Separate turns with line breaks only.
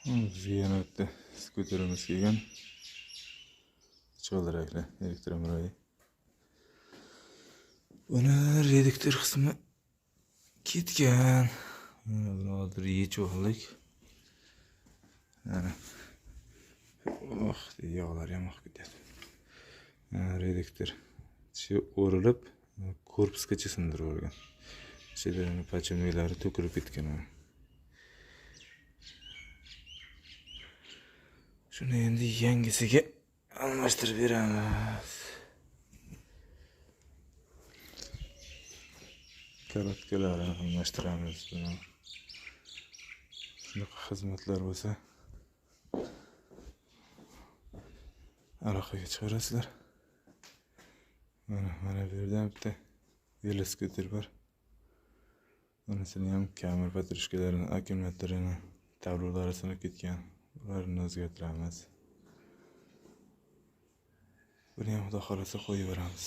Bizga yana bitta skuterimiz kelgan. Cho'ldirakli elektromobil. Buni reduktor qismi ketgan. Buni hozir yechib oldik. Mana. Yog'lar ham oqib ketyapti. Reduktor o'rilib, korpusgacha sindirib olgan. Ichida pachamiylari to'kilib ketgan. Shuni endi yangisiga almashtirib beramiz. Karatkalarni almashtiramiz. Shunaqa xizmatlar bo'lsa, aloqaga chiqarasizlar. Mana bu yerda bitta velosiped bor. Bunisini ham kamera patrishkalarini, akkumulyatorini, tablolari sinib ketgan. Ularni o'zgartiramiz. Buni ham xudo xolasa qo'yib beramiz.